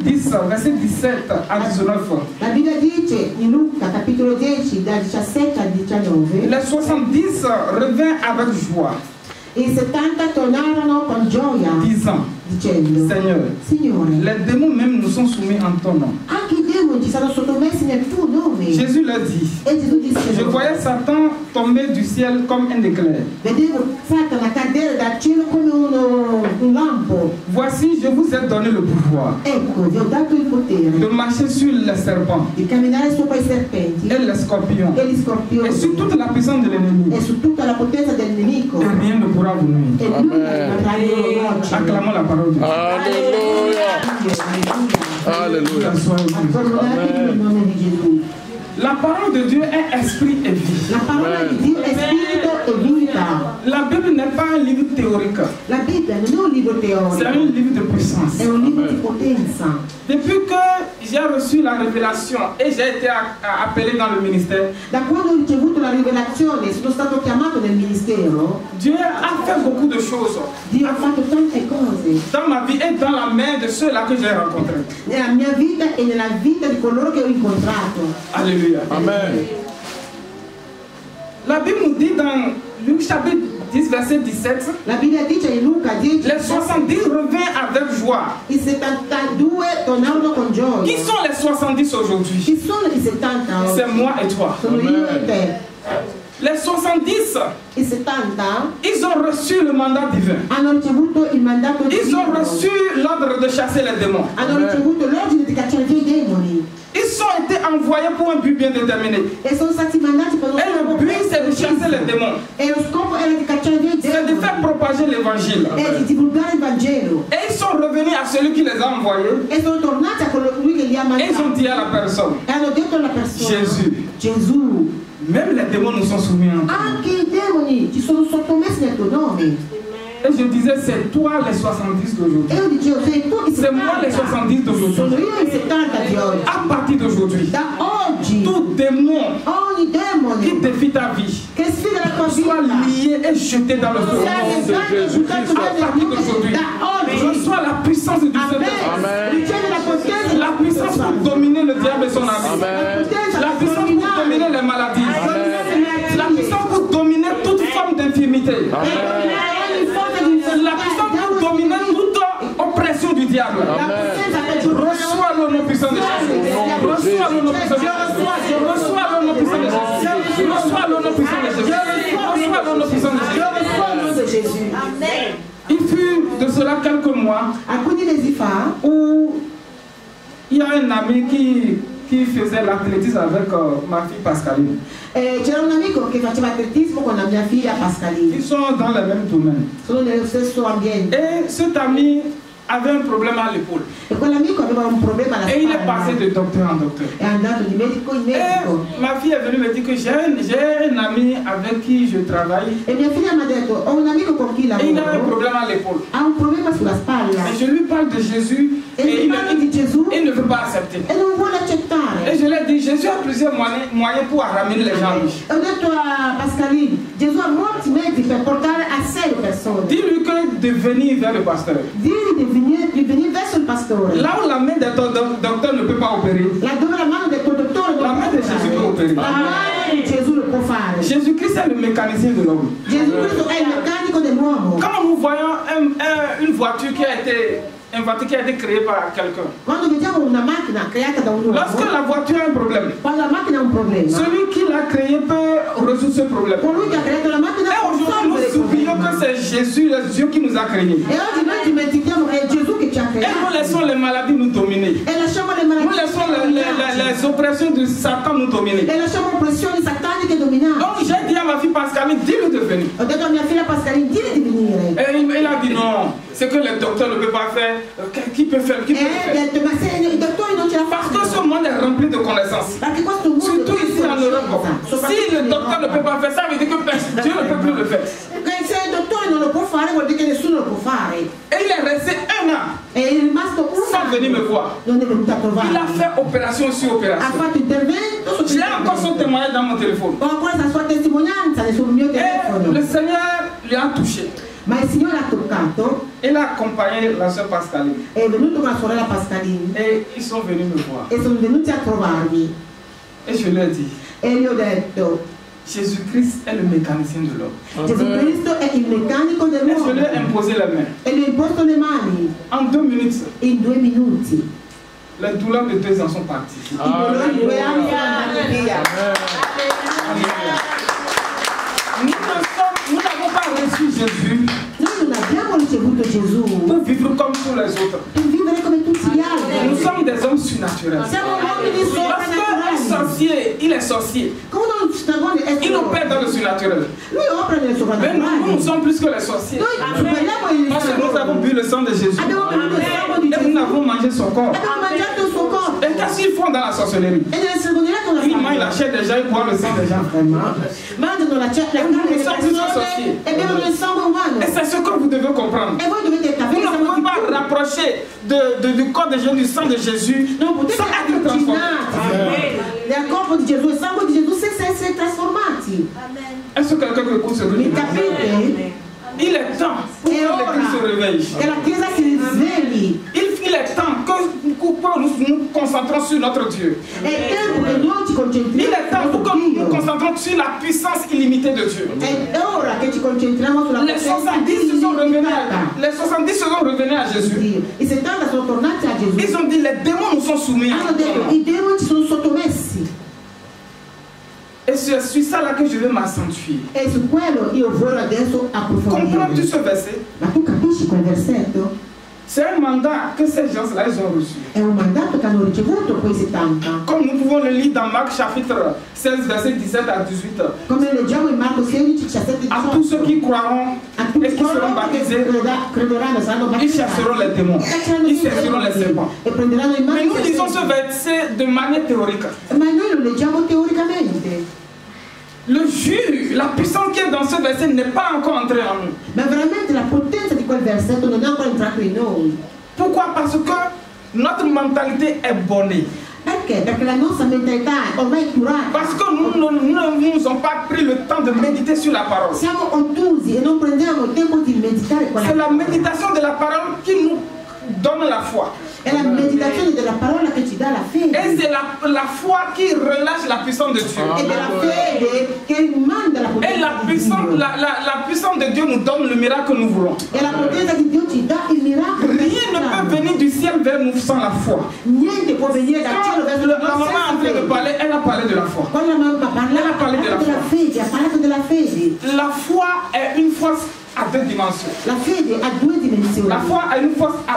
10, verset 17 à 19. La Bibbia dice in Luca capitolo 10 dal 17 al 19. Les 70 revinrent avec joie. I 70 tornarono con gioia, disant, dicendo, Seigneur, Signore, les démons même nous sont soumis en ton nom. Anche i demoni ci sono sottomessi nel tuo nome. Jésus leur dit, E Gesù disse, je voyais Satan tomber du ciel comme un éclair. Vedevo Satana cadere dal cielo come un lampo. Voici, je vous ai donné le pouvoir Ecco, vi ho dato il potere de marcher sur les serpents di camminare sopra i serpenti et les scorpions e gli scorpioni et sur toute la puissance de l'ennemi. e su tutta la potenza del nemico. Et rien ne pourra vous nuire. E lui potrà rivolgerci. Acclamons la parole de Dieu. Alléluia. Acclamate il nome di Gesù. La parole de Dieu est esprit et vie. La parola di Dio è spirito e vita. La Bible n'est pas un livre théorique, La Bibbia non è un libro c'est teorico, un livre de puissance. è un libro di potenza. Depuis que j'ai reçu la révélation et j'ai été appelé dans le ministère, Da quando ho ricevuto la rivelazione, sono stato chiamato nel ministero, Dieu a fait beaucoup de choses Dio ha fatto tante cose dans ma vie et dans la main de ceux-là que j'ai rencontrés. nella mia vita e nella vita di coloro che ho incontrato. Alléluia. Amen. La Bible nous dit dans Luc chapitre 10, verset 17, La Bibbia dice in Luca 10, les 70 revinrent avec joie. i 72 tornarono con gioia. Qui sont les 70 aujourd'hui? Chi sono i 70 oggi? C'est moi et toi. Sono io e te. Les 70, I 70 ils ont reçu le mandat divin. hanno ricevuto il mandato Ils divino. ont reçu l'ordre de chasser les démons. Hanno ricevuto l'ordine di cacciare via i demoni Ils ont été envoyés pour un but bien déterminé. e sono stati mandati per uno Et le but, c'est de chasser les démons. e lo scopo era di cacciare via i C'est de demoni faire propager l'évangile. e di divulgare il Vangelo. Et ils sont revenus à celui qui les a envoyés. E sono tornati a colui che li ha Et ils ont mandati dit à la personne, e hanno detto alla persona, Gesù, Gesù, même les démons nous sont soumis en toi. anche i demoni ci sono sottomessi nel tuo nome. Et je disais, c'est toi les 70 E d'aujourd'hui. io dicevo, sei tu i C'est moi les 70 sono d'aujourd'hui. io i 70 di oggi. À partir d'aujourd'hui, Da oggi tout démon ogni qui demone défie ta vie che sfida la tua soit vita lié et jeté dans le feu. À partir d'aujourd'hui, reçois la puissance du Saint-Esprit. Riceve la potenza La puissance pour dominer le diable et son ami. La puissance pour dominer les maladies. La puissance pour dominer toute forme d'infirmité. La puissance pour dominer toute oppression du diable. Reçois le nom puissant de Jésus. Reçois le nom puissant de Jésus. Reçois le nom puissant de Jésus. Reçois le nom puissant de Jésus. Reçois le nom puissant de Jésus. Il fut de cela quelques mois Alcuni mesi fa où il y a un ami qui faisait l'athlétisme avec ma fille Pascaline. c'era un amico che faceva atletismo con la mia figlia Pascaline. Ils sont dans le même domaine. Sono nello stesso ambiente. Et cet ami avait un problème à l'épaule. E quell'amico aveva un problema alla Et il est passé spalla. de docteur en docteur. È andato di medico in medico. Et ma fille est venue me dire que j'ai un ami avec qui je travaille E mia figlia mi ha detto, ho un amico con chi et il a un lavoro, problème à l'épaule. ha un problema sulla spalla. Et je lui parle de Jésus E et gli parlo di Gesù il ne veut pas accepter. e non vuole Et accettare. je lui ai dit, Jésus a plusieurs moyens pour ramener les gens riches. E ho detto a Pascaline, Gesù ha molti mezzi per portare a sé le persone. Dis-lui que de venir vers le pasteur. Digli di venire verso il pastore. Là où la main de ton docteur ne peut pas opérer, Laddove la mano del tuo dottore non la main de può Jésus peut fare, opérer. la mano di Gesù lo può fare. Jésus-Christ est le mécanicien de l'homme. Gesù Cristo è il meccanico dell'uomo. Quand nous voyons une voiture qui a été créée par quelqu'un, Quando vediamo una macchina creata da un uomo, lorsque la voiture a un problème, quando la macchina ha un problema, celui qui l'a créée peut résoudre ce problème. colui che ha creato la macchina Et può aujourd'hui, risolvere il nous oublions problema. que c'est Jésus, le Dieu qui nous a créés. E oggi noi dimentichiamo che è Gesù che ci ha Et nous creato laissons les maladies nous dominer. e lasciamo le Nous malattie laissons dominarci. les oppressions de Satan nous dominer. E lasciamo pressioni sataniche dominarci. Donc j'ai dit à ma fille Pascaline, dis-lui de venir. Ho detto a mia figlia Pascaline, dile di venire. Et il a dit non, c'est que le docteur ne peut pas faire. Qui peut faire? Qui peut E le ha faire? detto, ma se i dottori non ce la Parce que ce fanno, monde est rempli de connaissances. perché questo mondo Surtout è ici en Europe. Si le docteur ne peut pas faire ça, veut dire que Dieu ne peut plus le faire. se il dottore non lo può fare vuol dire che nessuno lo può fare. Et il est resté un an È rimasto un sans venir me anno, voir. non è venuto a Il a trovarmi. fait opération sur Ha opération. fatto intervento su J'ai encore son témoignage dans mon téléphone. Ho ancora la sua testimonianza sul mio Et telefono. le Seigneur lui a touché. Ma il Signore ha toccato. Il a accompagné la sœur Pascaline. È venuto con la sorella Pascaline. Et ils sont venus me voir. E sono venuti a trovarmi. Et je leur ai dit, E gli ho detto, Jésus-Christ est le mécanicien de l'homme. Gesù Cristo è il meccanico Et je dell'uomo. lui ai imposé les mains. E gli ho imposto le mani. En 2 minutes, In 2 minuti. les douleurs de 2 ans sont parties. I dolori di 2 anni sono andati via. Nous n'avons pas reçu Jésus Noi non abbiamo ricevuto Gesù pour vivre comme tous les autres. per vivere come tutti gli altri. Nous sommes des hommes surnaturels. Siamo uomini Parce soprannaturali. qu'un sorcier, il est sorcier. Come uno stagone è Il opère dans le surnaturel. Lui opera nel Mais nous soprannaturale. sommes plus que les sorciers. Noi superiamo il Parce que nous avons bu le sang de Jésus. Abbiamo bevuto il sangue di Et nous Gesù. avons mangé son corps. Abbiamo mangiato il suo corpo. Et qu'est-ce qu'ils font dans la sorcellerie? E nel sermonare cosa Ils mangent la fanno? chair des gens et boivent le sang des gens. Mangiano la carne delle persone e bevono il sangue umano. Et c'est ce que vous devez comprendre. E voi dovete Vous capire ne pouvez pas rapprocher du corps de Jésus, du sang de Jésus, non potete sans être transformé. avvicinarvi del corpo di Gesù e il sangue di Gesù senza essere trasformati. Est-ce que quelqu'un qui écoute ce Mi livre? capite? Il est temps pour que E l'Église se réveille. che la Chiesa si risvegli. Il est temps que nous concentrons sur notre Dieu. È tempo che noi ci Il concentriamo est temps pour que nous nous concentrons sur la puissance illimitée de Dieu. È ora che ci concentriamo sulla Les 70 se sont revenus à Jésus. Dio. I 70 sono tornati a Gesù. Ils ont dit les démons nous sont soumis. Hanno detto i demoni ci sono sottomessi. Et c'est sur ça là que je vais m'accentuer. E su quello io voglio adesso Comprends-tu approfondire. ce verset? Ma tu capisci quel versetto? C'est un mandat que ces gens-là ils ont reçu. È un mandato che hanno ricevuto quei 70. Comme nous pouvons le lire dans Marc chapitre 16, verset 17 à 18. Come leggiamo in Marco 16, 17 À tous ceux qui croiront a tutti et qui seront coloro che baptisés, crederanno saranno ils chasseront les démons. Ils saisiront les serpents. E prenderanno in mano Mais i nous lisons ce serpenti. verset de manière théorique. Ma noi lo leggiamo teoricamente. Le jus, la puissance qui est dans ce verset n'est pas encore entrée en nous. Ma veramente la potenza di quel versetto non è ancora entrato in noi. Pourquoi? Parce que notre mentalité est bornée. Perché? Perché la nostra mentalità è ormai curata. Parce que nous ne nous avons pas pris le temps de méditer sur la parole. Siamo ottusi e non prendiamo il tempo di meditare quella C'est la méditation de la parole qui nous donne la foi. È la meditazione della parola che ci dà la fede. Et c'est la foi qui relâche la puissance de Dieu. Ed è la fede che manda la Et potenza la di puissance, Dio. la puissance de Dieu nous donne le miracle que nous voulons. E la potenza di Dio ci dà il miracolo. che Rien ne vogliamo. peut venir du ciel vers nous sans la foi. Niente può venire dal cielo Quand verso la di maman noi est en train de senza fede. parler, elle a parlé de la foi. Quando la mamma parla, Elle a parlato della della fede, ha parlato della fede. La foi est une force à 2 dimensions. La fede ha 2 dimensioni. La foi a une force à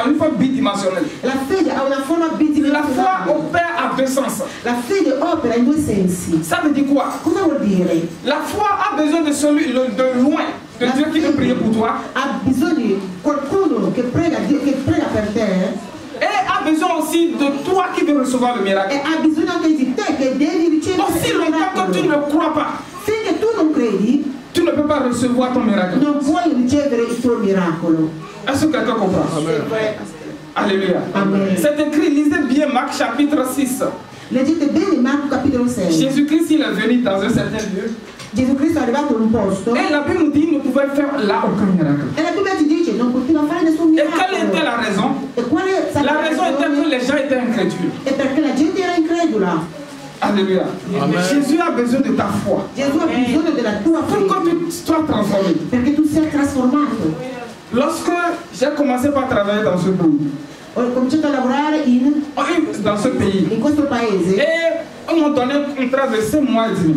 une force bidimensionnelle. La fede ha una forma La foi bidimensionale. opère à 2 sens. La fede opera in 2 sensi. Ça veut dire quoi? Cosa vuol dire? La foi a besoin de celui de loin, de Dieu qui veut prier pour toi. Ha bisogno di qualcuno che prega per te Et a besoin aussi de toi qui veux recevoir le miracle. e ha bisogno anche di te che devi ricevere Aussi il longtemps que tu miracolo. ne crois pas, Finché tu non credi, tu ne peux pas recevoir ton miracle. non puoi ricevere il tuo miracolo. Est-ce que quelqu'un comprend? Alléluia. Amen. C'est écrit, lisez bien Marc chapitre 6. Leggete bene Marco capitolo 6. Jésus-Christ, il est venu dans un certain lieu. Gesù Cristo è arrivato in un posto Et la Bible nous dit qu'il ne pouvait faire là aucun miracle. e la Bibbia ti dice non poteva fare nessun Et quelle était miracolo. la raison? E quale stata La raison était que les gens étaient incrédules. È perché la gente era incredula. Alléluia. Jésus a besoin de ta foi. Gesù ha bisogno della tua Pour fede que tu sois transformé. perché tu sia trasformato. Lorsque j'ai commencé par travailler dans ce pays, Ho cominciato a lavorare in questo paese. et on m'a donné un contrat de 5 mois et demi.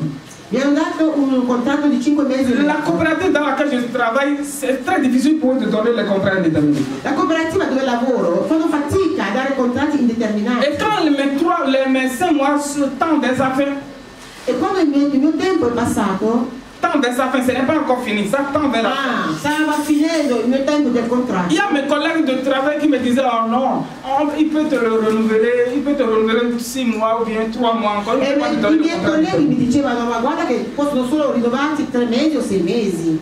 Mi hanno dato un contratto di 5 mesi. La coopérative dans laquelle je travaille, c'est très difficile pour eux de donner les contrats indéterminés. La cooperativa dove lavoro fanno fatica a dare contratti indeterminati. Et quand mes 5 mois sur temps des affaires, E quando il mio tempo è passato, temps des affaires, ce n'est pas encore fini, ça tend vers la fin. stava finendo il mio tempo del contratto. Il y a mes collègues de travail qui me disaient, oh non, il peut te le renouveler, il peut te renouveler 6 mois ou bien 3 mois encore. E Il peut pas te i donner le miei contrat colleghi mi indéterminé. dicevano ma guarda che possono solo rinnovarti 3 mesi o 6 mesi.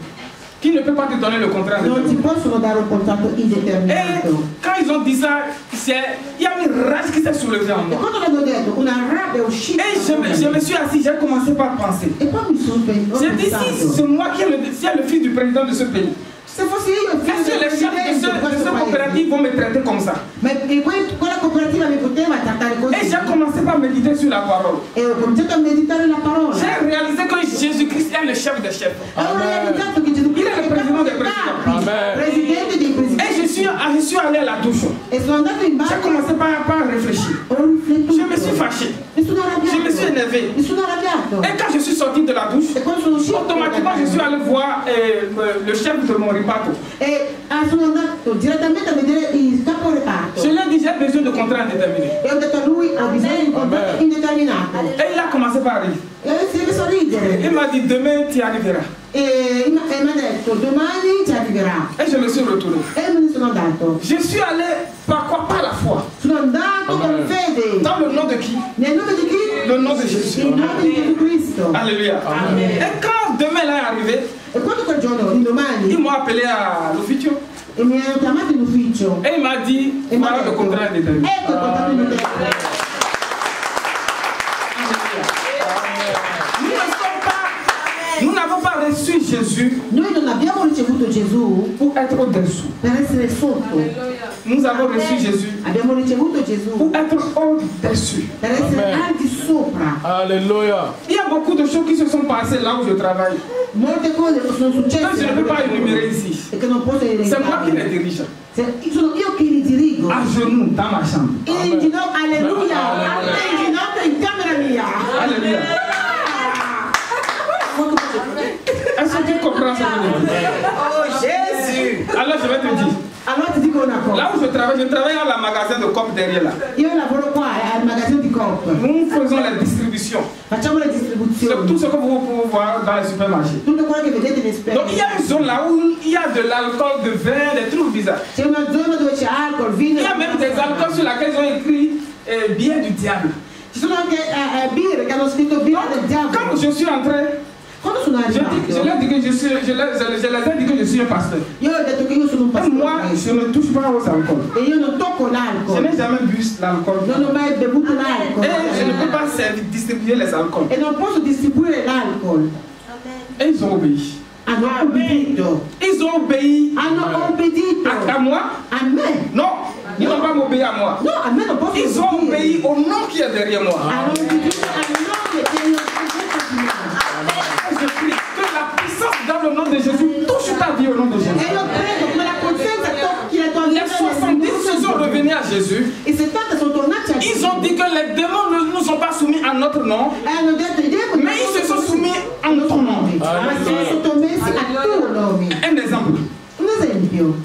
qui ne peut pas te donner le contrat. non ti possono dare un contratto Et indeterminato. quand ils ont dit ça, il y a une rage qui s'est soulevée en E moi. quando l'hanno detto, una rabbia è uscita. Et je me suis assis, j'ai commencé par penser. E poi mi sono J'ai dit, si pensato, c'est moi qui est le fils du président de ce pays, se fossi io il est-ce figlio que del les chefs presidente di de questo ce paese, coopérative vont me traiter comme ça? ma quella cooperativa mi poteva trattare Et così? j'ai commencé par méditer sur la parole. E ho cominciato a meditare la parola. J'ai réalisé que Jésus-Christ est le chef des chefs. E ho realizzato che Gesù Cristo Il è il è presidente dei capo presidenti. presidente dei Et presidenti. je suis allé à la douche. E sono andato in J'ai bagno, commencé par réfléchir. ho riflettuto. Je me suis fâché. Mi sono arrabbiato. Je me suis énervé. Mi sono arrabbiato. Et quand je suis sorti de la douche, E quando sono uscito automatiquement je suis allé voir le chef de mon ripato. sono andato direttamente a vedere il capo reparto. Je lui ai dit, j'ai besoin de contrat indéterminé. E ho detto a lui, ho bisogno di un contratto indeterminato. Et il a commencé par rire. E si è messo a ridere. Il m'a dit, demain tu arriveras. E mi ha detto, domani ci arriverà. Et je me suis retourné. E me ne sono andato. Je suis allé par quoi? Par la foi. Sono andato con fede. Dans le nom de qui? Nel nome di chi? Le nom de Jésus. Il nome di Gesù Cristo. Alléluia. Et quand demain là est arrivé, E quando quel giorno, il ils domani, m'ont appelé à l'officio. e mi hanno chiamato in ufficio. Et il m'a dit, E mi ha voilà le detto, contrat indéterminé. ecco il contratto indeterminato. Nous n'avons pas reçu Jésus Noi non abbiamo ricevuto Gesù pour être au-dessous. per essere sotto. Nous avons reçu Jésus Abbiamo ricevuto Gesù pour être au-dessus. per essere Amen. al di sopra. Alléluia. Il y a beaucoup de choses qui se sont passées là où je travaille. Molte cose sono Donc successe je ne peux pas énumérer ici. e che non posso C'est moi qui les elencare. dirige. Sono io che li dirigo. À genoux dans ma chambre. In ginocchio, alleluia, Amen. in ginocchio in camera mia. Alléluia. Est-ce que tu comprends ce que je dis? Oh Gesù! Alors je vais te dire. Allora ti dico una cosa. Là où je travaille dans le magasin de COP derrière là. Io lavoro qua al magazzino di Coop. Nous faisons la distribution. Facciamo le C'est distribuzioni. tout ce que vous pouvez voir dans les supermarchés. Tutto quello che vedete nei Donc il y a une zone là où il y a de l'alcool, de vin, des trucs bizarres. C'è una zona dove c'è alcol, vino. Il y a même des alcools sur lesquels ils ont écrit bière du diable. Ci sono anche birre che hanno scritto birra del diavolo. Quand je suis entré, Quando sono je leur ai dit arrivato, que je les ai dit que je suis un pasteur. io ho detto che io sono un Et moi, pastore je ne touche pas aux alcools. e io non tocco Je l'alcol. n'ai jamais bu l'alcool. Non ho mai bevuto l'alcol. Et je ne peux pas distribuer les alcools. E non posso distribuire l'alcol. Et ils ont obéi. Hanno obbedito. Ils ont obéi Hanno obbedito. à moi. A me. Non, ils n'ont pas obéi à moi. No, a me non posso Ils ont obbedire. obéi au nom qui est derrière moi. Hanno obbedito al nome che io Et je prie que la puissance dans le nom de Jésus touche ta vie au nom de E Jésus. io prego che la potenza tocchi la tua Les vita. 70 se sont revenus à Jésus. I 70 sono tornati a Ils ont dit que les démons ne nous sont pas soumis à notre nom, E hanno detto i demoni mais ils se sont soumis à notre nom. ma si sono sottomessi a tuo nome. Un exemple. Un esempio,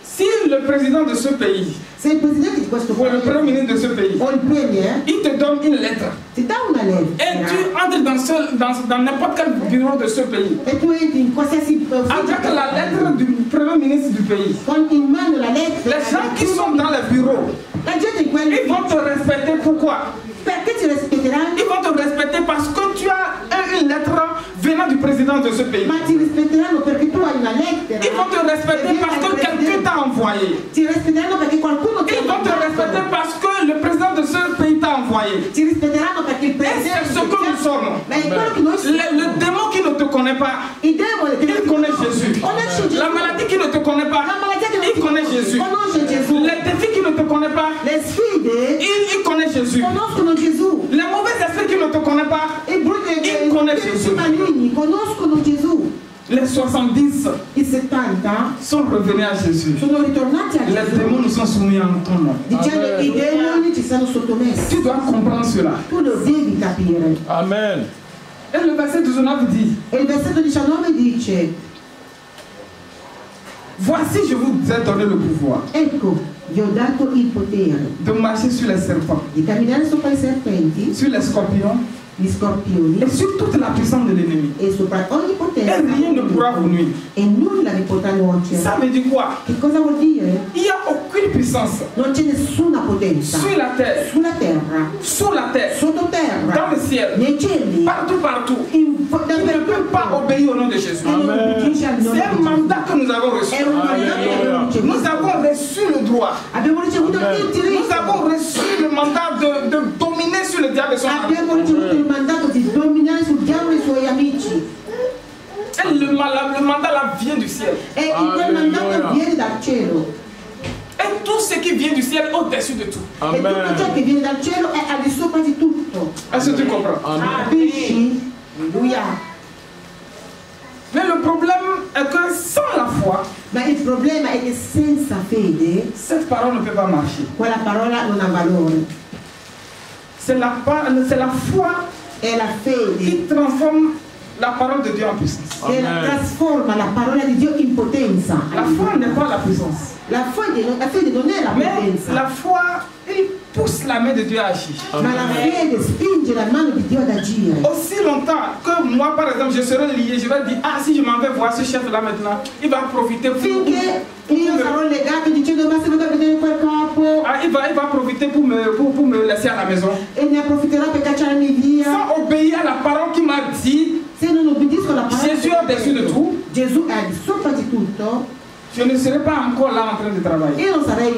Si le président de ce pays se il presidente di questo ou le paese premier ministre de ce pays, o il premier il te donne une lettre ti dà una et tu lettera entres dans n'importe quel bureau de ce pays e tu entri in qualsiasi avec la lettre du premier ministre du pays, con in mano la lettera, les gens qui sont dans les bureaux, la gente in quelli ils vont te respecter. Pourquoi? perché ti rispetteranno? Ils vont te respecter parce que tu as une lettre venant du président de ce pays. Ma ti rispetteranno perché tu hai una lettera. Ils vont te respecter che viene parce dal que quelqu'un presidente. t'a envoyé. Ti rispetteranno perché qualcuno ti ha Ils vont te mandato. respecter parce que le président de ce pays t'a envoyé. Ti rispetteranno perché il Et presidente c'est ce que nous sommes. ma è quello che noi siamo. Le démon qui ne te connaît pas, Il demone che il connaît Jésus. conosce Gesù. La maladie qui ne te connaît pas, La malattia che non il ti connaît Jésus. conosce Gesù. Les défis qui ne te connaissent pas, Le sfide il connaît Jésus. conoscono Gesù. Les mauvais esprits qui ne te connaissent pas, I brutti Il conosce Gesù. maligni conoscono Gesù. les 70 I 70 sont revenus à Jésus. sono ritornati a Les Gesù démons nous sont soumis en ton nom. dicendo Amen. i demoni ci sono sottomessi. Tu dois comprendre cela. Tu lo devi capire. Amen. Et le verset 19 dit, E il versetto 19 dice: voici je vous ai donné le pouvoir ecco, vi ho dato il potere de marcher sur les serpents, di camminare sopra i serpenti, sur les scorpions gli scorpioni et sur toute la puissance de l'ennemi. e sopra ogni Et potenza rien ne pourra vous nuire. e nulla vi potrà nuocere. Ça veut dire quoi? Che cosa vuol dire? Il n'y a aucune puissance Non c'è nessuna potenza sur la terre, sulla terra, sous la terre, sottoterra, dans le ciel, nei cieli, partout, partout, in, qui ne peut pas dappertutto. obéir au nom de Jésus. E non obbedisce al nome C'est un di Gesù. mandat que nous avons reçu. Nous avons reçu le droit. Nous avons reçu le mandat de dominer sur le diable et son ami. Et le mandat là vient du ciel. Et tout ce qui vient du ciel est au-dessus de tout. Amen. Est-ce que tu comprends? Alléluia. Mais le problème est que sans la foi, cette parole ne peut pas marcher. C'est la foi qui transforme la parole de Dieu en puissance. La foi n'est pas la puissance. La foi è donner la potenza. La foi, il pousse la main de Dieu à agir. Ma la fede spinge la mano di Dio ad agire. Aussi longtemps que moi, par exemple, je serai lié, je vais dire, ah, si je m'en vais voir ce chef-là maintenant, il va profiter pour... Finché io sarò legato dicendo, ma se vado a vedere quel capo... Ah, il va profiter pour me laisser à la maison. E ne approfitterà per cacciarmi via. Sans obéir à la parole qui m'a dit, se non obbedisco alla parola Jésus est au-dessus de tout. Gesù è al di sopra di tutto. Je ne serai pas encore là en train de travailler. Io non sarei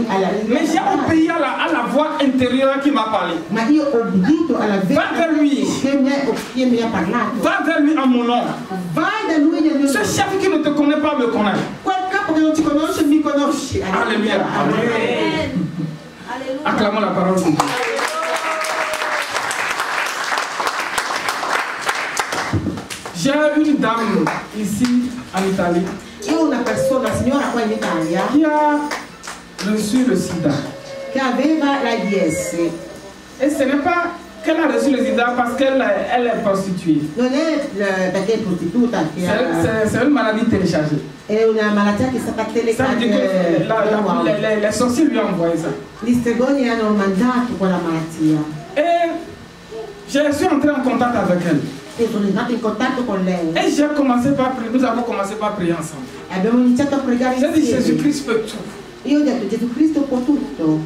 mais j'ai obéi à la voix intérieure qui m'a parlé. Ma io ho obbedito alla Va vers lui. Che mi ha parlato. Va vers lui en mon nom. Vai da lui nel mio Ce chef qui ne te connaît pas me connaît. Quel capo che non ti conosce mi conosce. Alléluia. Amen. Acclamons la parole de Dieu. J'ai une dame ici en Italie. Io ho una persona, signora qua in Italia, qui a reçu le sida. Che aveva l'AIDS. Et ce n'est pas qu'elle a reçu le sida parce qu'elle est prostituée. Non è perché è prostituta. C'est une maladie téléchargée. È una malattia che è stata telecaricata. Les sorciers lui ont envoyé ça. Gli stregoni hanno mandato quella malattia. Et je suis entré en contact avec elle. E sono entrato in contatto con lei. Et j'ai commencé par prier. Nous avons commencé par prier ensemble. Abbiamo iniziato a pregare insieme. J'ai dit Jésus-Christ peut tout. Io ho detto Gesù Cristo può tutto.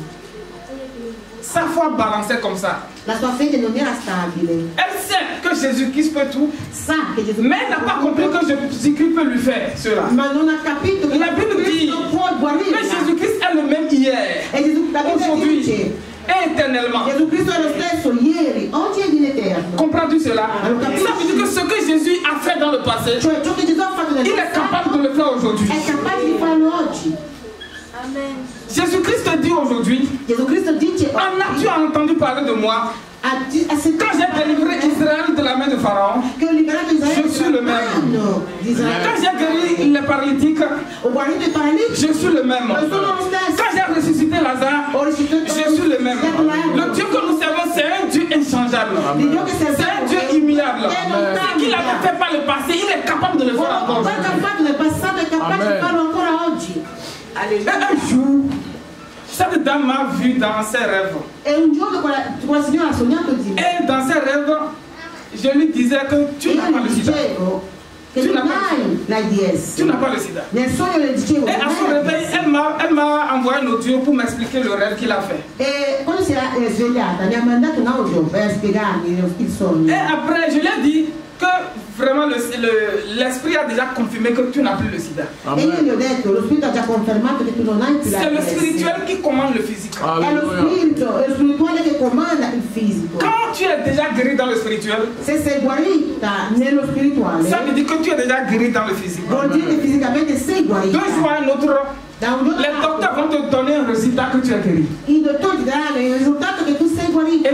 Sa foi balançait comme ça. La sua fede non era stabile. Elle sait que Jésus-Christ peut tout. Mais elle n'a pas compris que Jésus-Christ peut lui faire cela. Ma non ha capito che la Bible dit que Jésus-Christ est le même hier, aujourd'hui et éternellement. Gesù Cristo è lo stesso ieri, oggi ed in eterno. Comprends-tu cela? Ça veut dire que ce que Jésus a fait dans le passé, cioè ciò che Gesù ha fatto nel passato, il est capable de le faire aujourd'hui. È capace di farlo oggi. Amen. Jésus-Christ dit aujourd'hui, Gesù Cristo dice, en as-tu entendu parler de moi? Quand j'ai délivré Israël de la main de Pharaon, je suis le même. Quand j'ai guéri les paralytiques, je suis le même. Quand j'ai ressuscité Lazare, je suis le même. Le Dieu que nous servons, c'est un Dieu inchangeable. C'est un Dieu immuable. Ce qu'il avait fait par le passé, il est capable de le faire encore aujourd'hui. Et un jour, cette dame m'a vu dans ses rêves. Et dans ses rêves, je lui disais que tu n'as pas le sida. Tu n'as pas le sida. Et à son réveil, elle m'a envoyé un audio pour m'expliquer le rêve qu'il a fait. Et après, je lui ai dit que vraiment l'esprit a déjà confirmé que tu n'as plus le sida. C'est le spirituel qui commande le physique. Quand tu es déjà guéri dans le spirituel, ça veut dire que tu es déjà guéri dans le physique. Deux jours à un autre, les docteurs vont te donner un résultat que tu as guéri. Et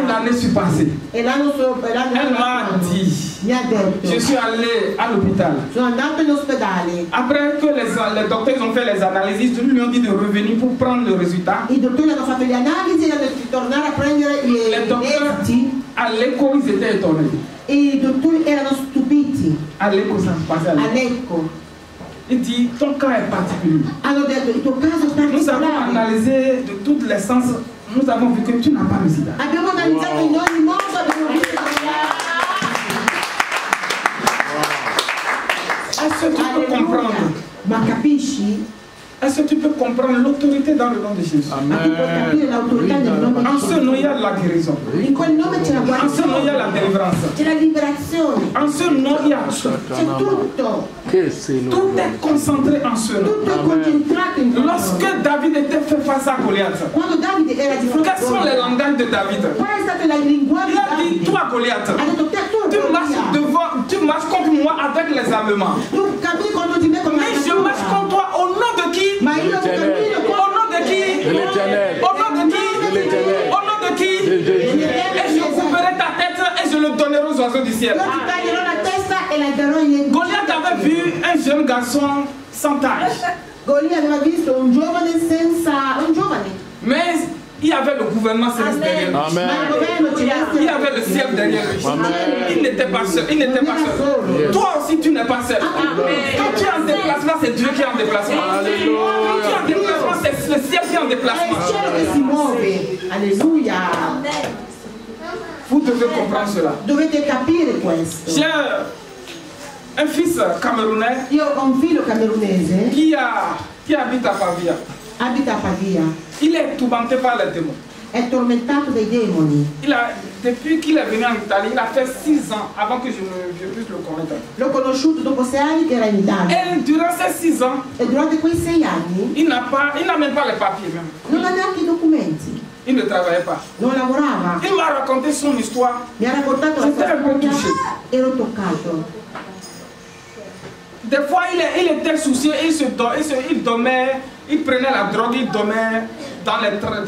l'année s'est passée. Elle m'a dit, je suis allé à l'hôpital. Après que les docteurs ont fait les analyses, ils lui ont dit de revenir pour prendre le résultat. Les docteurs à l'écho, ils étaient étonnés. À l'écho, ça se passait à l'écho. Il dit, ton cas est particulier. Nous avons analysé de toutes les sens, nous avons vu que tu n'as pas le sida. Est-ce que tu peux comprendre? Est-ce que tu peux comprendre l'autorité dans le nom de Jésus? Amen. En ce nom, il y a la guérison. En ce nom, il y a la délivrance. En ce nom, il y a tout. Tout est concentré en ce nom. Tutto è concentrato in questo. Lorsque David était fait face à Goliath, Quando Davide era di fronte a quels sont les langages de David? qual è stato il linguaggio Il di a dit, Davide? toi Goliath, Ha detto te tu marches contre moi avec les armements. tu cammini contro di me con la Mais je marche contre toi au nom de qui? ma io cammino Au nom de qui? De l'Éternel. Au nom de qui? De l'Éternel. Au nom de qui? Et je couperai ta tête et je le donnerai aux oiseaux du ciel. io ti taglierò la testa e la darò ai Goliath avait vu un jeune garçon sans taille. Golia aveva visto un giovane senza un giovane, Mais il y avait le gouvernement céleste derrière lui. ma il Amen. governo Il y celeste avait le ciel derrière lui. Amen. Il n'était pas seul. Il n'était pas seul. Toi aussi, tu n'es pas seul. Quand tu es en déplacement, c'est Dieu qui est en déplacement. Quand tu es en déplacement, c'est le ciel qui est en è il déplacement. cielo che si muove, alleluia. Vous devez comprendre cela. Dovete capire questo. J'ai un fils camerounais Io ho un figlio camerunese, qui habite à Pavia. abita a Pavia, Il est tourmenté par les démons. è tormentato dai demoni. Depuis qu'il est venu en Italie, il a fait 6 ans avant que je puisse le connaître. L'ho conosciuto dopo 6 anni che era in Italia Et durant ces 6 ans, e durante quei 6 anni il n'a même pas les papiers même. non ha neanche i documenti, Il ne travaillait pas. non lavorava. Il m'a raconté son histoire. Mi ha raccontato la J'étais sua un peu storia, touché. ero toccato. Des fois, il était soucieux, il dormait, il prenait la drogue, il dormait dans les trains,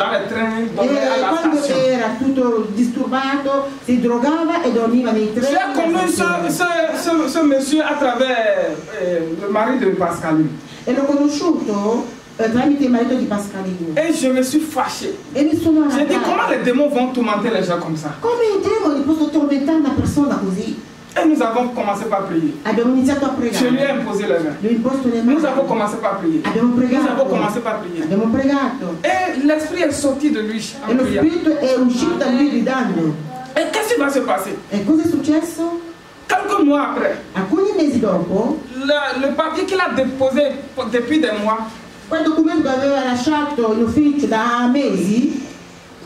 il dormait à E la quando station. era tutto disturbato si drogava e dormiva nei treni. J'ai connu ce monsieur à travers le mari de Pascaline. E l'ho conosciuto tramite il marito di Pascalino. Et je me suis fâché. E mi sono J'ai dit, comment arrabbiata. les démons vont tourmenter les gens comme ça? Come i demoni possono tormentare una persona così? Et nous avons commencé par prier. Abbiamo iniziato a Je lui ai pregare. imposé les mains. Gli ho imposto le mani. Nous avons commencé par prier. Abbiamo Nous avons pregato. commencé par prier. Abbiamo pregato. Et l'esprit est sorti de lui E en lo priant. spirito è uscito da lui gridando. Et qu'est-ce qui va se passer? E cosa è successo? Quelques mois après, Alcuni mesi dopo, le papier qu'il a déposé depuis des mois, quel documento che aveva lasciato in ufficio da mesi,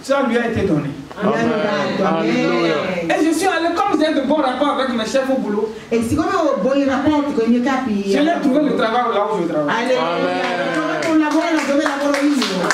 ça lui a été donné. mi hanno dato. Alleluia. Amen. Et je suis allé, comme j'ai de bons rapports avec mes chefs au boulot, E siccome ho buoni rapporti con i miei capi, je l'ai trouvé le travail là où je travaille. alleluia, ho trovato un lavoro dove lavoro io.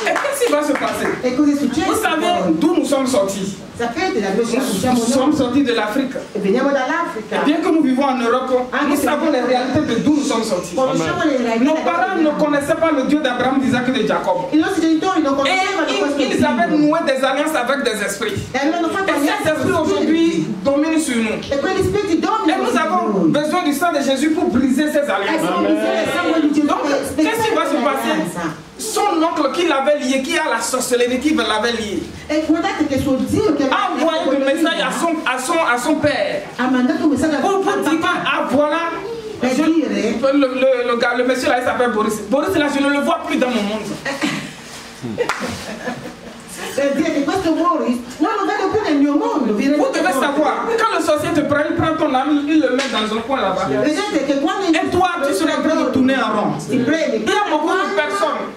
Et qu'est-ce qui va se passer? E cosa è successo? Vous savez poi? d'où nous sommes sortis? Sapete da dove Nous siamo sommes noi? sortis de l'Afrique. E veniamo dall'Africa. Bien que nous vivons en Europe, nous savons les réalités de d'où nous sommes sortis. Conosciamo le realtà. Nos parents ne connaissaient pas le Dieu d'Abraham, d'Isaac et de Jacob. I nostri genitori non Et conoscevano questo ils avaient Dio. noué des alliances avec des esprits. E avevano fatto Et ces esprits aujourd'hui dominent sur nous. E quegli spiriti Et dominano nous su avons noi. besoin du sang de Jésus pour briser ces E alliances. sono bisogno del sangue di Gesù Donc, per qu'est-ce qui va se spezzare passer? l'alleanza. Son oncle qui l'avait lié, qui a la sorcellerie, qui l'avait lié, E guardate che suo zio che a envoyé un message à son père ha mandato un messaggio pour al dire que, papà ah voilà, per dire le monsieur là il s'appelle Boris. Boris là, je ne le vois plus dans mon monde. per dire che questo Boris non lo vedo più nel mio mondo. Vi Vous rendete devez conto? savoir, quand le sorcier te prend, il prend ton âme, il le met dans un coin là-bas. Vedete che quando Et toi, tu seras en train de tourner en rond. si prende, Il y a beaucoup de personnes.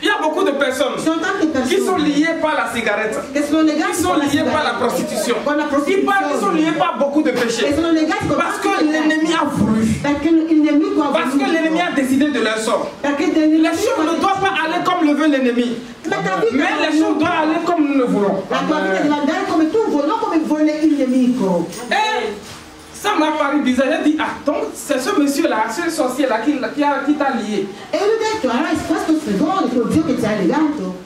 Il y a beaucoup de personnes ci sono tante qui sont persone liées par la cigarette. che sono legate Qui sont con la liées par la sigaretta, prostitution. con la Ils sont prostituzione liés par beaucoup de e péchés. sono legati con Parce que l'ennemi a voulu. perché il nemico ha Parce que l'ennemi a décidé de leur sort. perché Les choses ne doivent pas aller comme le veut l'ennemi. ma tua vita Mais les choses doivent aller comme nous le voulons. la tua vita deve andare come tu vuoi, non come vuole il nemico. Et ça m'a paru bizarre. J'ai dit, ah, donc c'est ce monsieur-là, ce sorcier-là qui t'a lié. E io ho detto, allora questo stregone, tuo zio che ti ha legato,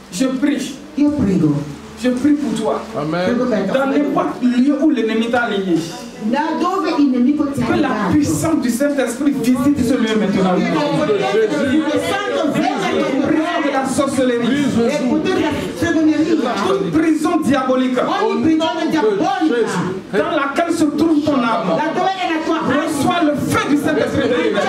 Je prie. io prego, Je prie pour toi. Amen. prego per Dans te. n'importe lieu où l'ennemi t'a lié. Da dove il nemico ti ha Que la legato. puissance du Saint-Esprit visite ce lieu maintenant. Che la potenza del Santo venga nel Prions de la sorcellerie. e il potere della stregoneria, Toute prison diabolique ogni prigione diabolica, dans laquelle se trouve ton âme. laddove è la tua anima, Reçois le feu du Saint-Esprit te libère.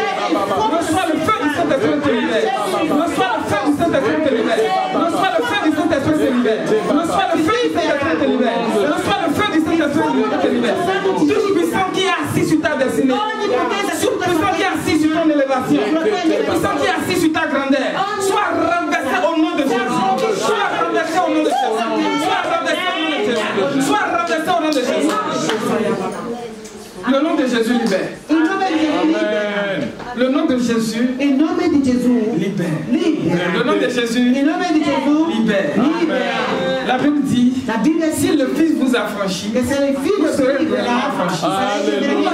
Reçois le feu du Saint-Esprit te libère. Reçois le feu du Saint-Esprit te libère. Reçois le feu du Saint-Esprit te libère. Reçois le feu du Saint-Esprit te libère. Reçois le feu du Saint-Esprit te libère. Toute puissance qui est assis sur ta destinée. Toute puissance qui est assis sur ton élévation. Toute puissance qui est assis sur ta grandeur. Sois renversé au nom de Jésus. Sois renversé au nom de Jésus. Sois renversé au nom de Jésus. Sois renversé au nom de Jésus. Le nom de Jésus libère. Il nome di Gesù libera. Amen. Le nom de Jésus Il nome di Gesù libère. libera. Le nom de Jésus Il nome di Gesù libère. libera. La Bible dit, La Bibbia si dice le Fils vous affranchit, che se il figlio vous serez si libera, vraiment affranchis. Alléluia.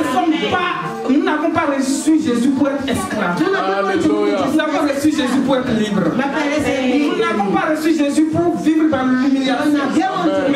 Nous n'avons pas reçu Jésus pour être esclaves. Alléluia. Nous avons reçu Jésus pour être libres. ma per essere Nous liberi. n'avons pas reçu Jésus pour vivre dans l'humiliation. Non abbiamo Mais